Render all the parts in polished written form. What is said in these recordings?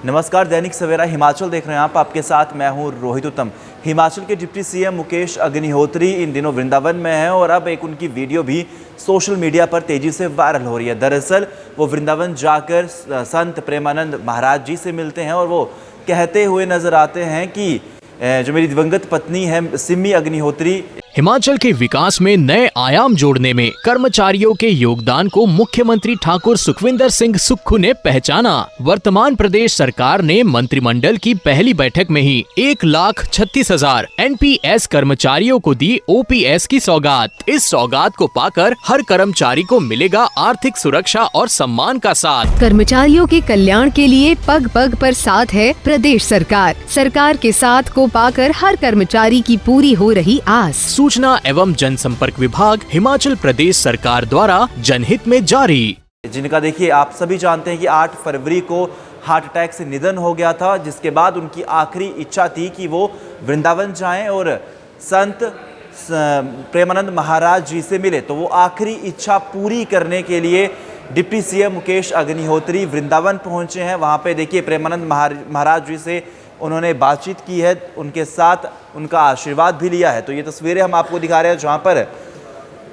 नमस्कार, दैनिक सवेरा हिमाचल देख रहे हैं आप। आपके साथ मैं हूं रोहित उत्तम। हिमाचल के डिप्टी सीएम मुकेश अग्निहोत्री इन दिनों वृंदावन में हैं और अब एक उनकी वीडियो भी सोशल मीडिया पर तेजी से वायरल हो रही है। दरअसल वो वृंदावन जाकर संत प्रेमानंद महाराज जी से मिलते हैं और वो कहते हुए नजर आते हैं कि जो मेरी दिवंगत पत्नी है सिमी अग्निहोत्री, हिमाचल के विकास में नए आयाम जोड़ने में कर्मचारियों के योगदान को मुख्यमंत्री ठाकुर सुखविंदर सिंह सुक्खू ने पहचाना। वर्तमान प्रदेश सरकार ने मंत्रिमंडल की पहली बैठक में ही 1,36,000 NPS कर्मचारियों को दी OPS की सौगात। इस सौगात को पाकर हर कर्मचारी को मिलेगा आर्थिक सुरक्षा और सम्मान का साथ। कर्मचारियों के कल्याण के लिए पग पग पर साथ है प्रदेश सरकार। सरकार के साथ को पाकर हर कर्मचारी की पूरी हो रही आस। सूचना एवं जनसंपर्क विभाग हिमाचल प्रदेश सरकार द्वारा जनहित में जारी। जिनका देखिए आप सभी जानते हैं कि 8 फरवरी को हार्ट अटैक से निधन हो गया था, जिसके बाद उनकी आखिरी इच्छा थी कि वो वृंदावन जाएं और संत प्रेमानंद महाराज जी से मिले। तो वो आखिरी इच्छा पूरी करने के लिए डिप्टी सीएम मुकेश अग्निहोत्री वृंदावन पहुंचे हैं। वहां पे देखिए प्रेमानंद महाराज जी से उन्होंने बातचीत की है, उनके साथ उनका आशीर्वाद भी लिया है। तो ये तस्वीरें हम आपको दिखा रहे हैं जहां पर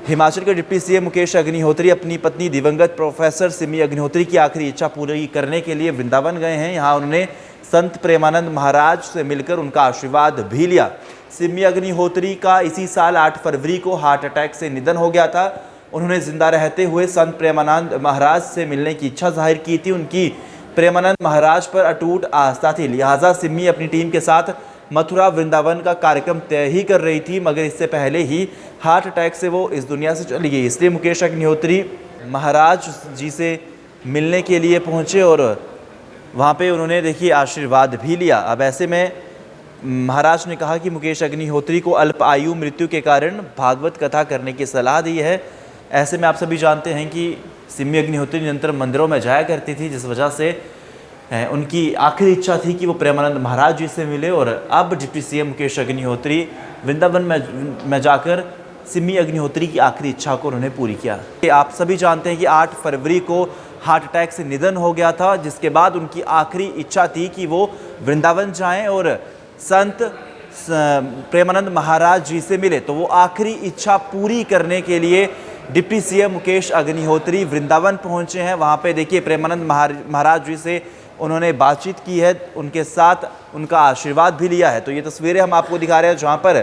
हिमाचल के डिप्टी सीएम मुकेश अग्निहोत्री अपनी पत्नी दिवंगत प्रोफेसर सिमी अग्निहोत्री की आखिरी इच्छा पूरी करने के लिए वृंदावन गए हैं। यहाँ उन्होंने संत प्रेमानंद महाराज से मिलकर उनका आशीर्वाद भी लिया। सिमी अग्निहोत्री का इसी साल 8 फरवरी को हार्ट अटैक से निधन हो गया था। उन्होंने जिंदा रहते हुए संत प्रेमानंद महाराज से मिलने की इच्छा जाहिर की थी। उनकी प्रेमानंद महाराज पर अटूट आस्था थी, लिहाजा सिमी अपनी टीम के साथ मथुरा वृंदावन का कार्यक्रम तय ही कर रही थी, मगर इससे पहले ही हार्ट अटैक से वो इस दुनिया से चली गई। इसलिए मुकेश अग्निहोत्री महाराज जी से मिलने के लिए पहुंचे और वहां पे उन्होंने देखिए आशीर्वाद भी लिया। अब ऐसे में महाराज ने कहा कि मुकेश अग्निहोत्री को अल्प आयु मृत्यु के कारण भागवत कथा करने की सलाह दी है। ऐसे में आप सभी जानते हैं कि सिमी अग्निहोत्री निरंतर मंदिरों में जाया करती थी, जिस वजह से उनकी आखिरी इच्छा थी कि वो प्रेमानंद महाराज जी से मिले और अब डिप्टी सीएम मुकेश अग्निहोत्री वृंदावन में जाकर सिमी अग्निहोत्री की आखिरी इच्छा को उन्होंने पूरी किया। आप सभी जानते हैं कि 8 फरवरी को हार्ट अटैक से निधन हो गया था, जिसके बाद उनकी आखिरी इच्छा थी कि वो वृंदावन जाएं और संत प्रेमानंद महाराज जी से मिले। तो वो आखिरी इच्छा पूरी करने के लिए डिप्टी सीएम मुकेश अग्निहोत्री वृंदावन पहुंचे हैं। वहां पे देखिए प्रेमानंद महाराज जी से उन्होंने बातचीत की है, उनके साथ उनका आशीर्वाद भी लिया है। तो ये तस्वीरें हम आपको दिखा रहे हैं जहां पर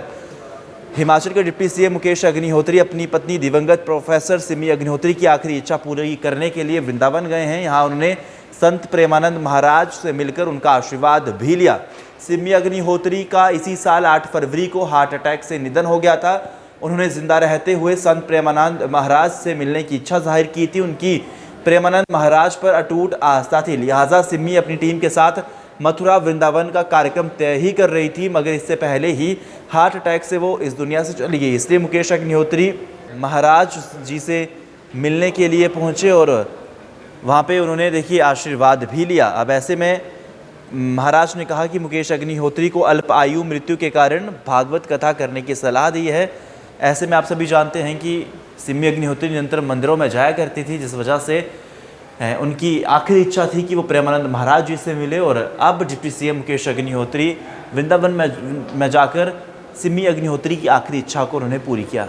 हिमाचल के डिप्टी सीएम मुकेश अग्निहोत्री अपनी पत्नी दिवंगत प्रोफेसर सिमी अग्निहोत्री की आखिरी इच्छा पूरी करने के लिए वृंदावन गए हैं। यहाँ उन्होंने संत प्रेमानंद महाराज से मिलकर उनका आशीर्वाद भी लिया। सिमी अग्निहोत्री का इसी साल 8 फरवरी को हार्ट अटैक से निधन हो गया था। उन्होंने जिंदा रहते हुए संत प्रेमानंद महाराज से मिलने की इच्छा जाहिर की थी। उनकी प्रेमानंद महाराज पर अटूट आस्था थी, लिहाजा सिमी अपनी टीम के साथ मथुरा वृंदावन का कार्यक्रम तय ही कर रही थी, मगर इससे पहले ही हार्ट अटैक से वो इस दुनिया से चली गई। इसलिए मुकेश अग्निहोत्री महाराज जी से मिलने के लिए पहुंचे और वहाँ पे उन्होंने देखिए आशीर्वाद भी लिया। अब ऐसे में महाराज ने कहा कि मुकेश अग्निहोत्री को अल्प आयु मृत्यु के कारण भागवत कथा करने की सलाह दी है। ऐसे में आप सभी जानते हैं कि सिमी अग्निहोत्री निरंतर मंदिरों में जाया करती थी, जिस वजह से उनकी आखिरी इच्छा थी कि वो प्रेमानंद महाराज जी से मिले और अब डिप्टी सीएम मुकेश अग्निहोत्री वृंदावन में जाकर सिमी अग्निहोत्री की आखिरी इच्छा को उन्होंने पूरी किया।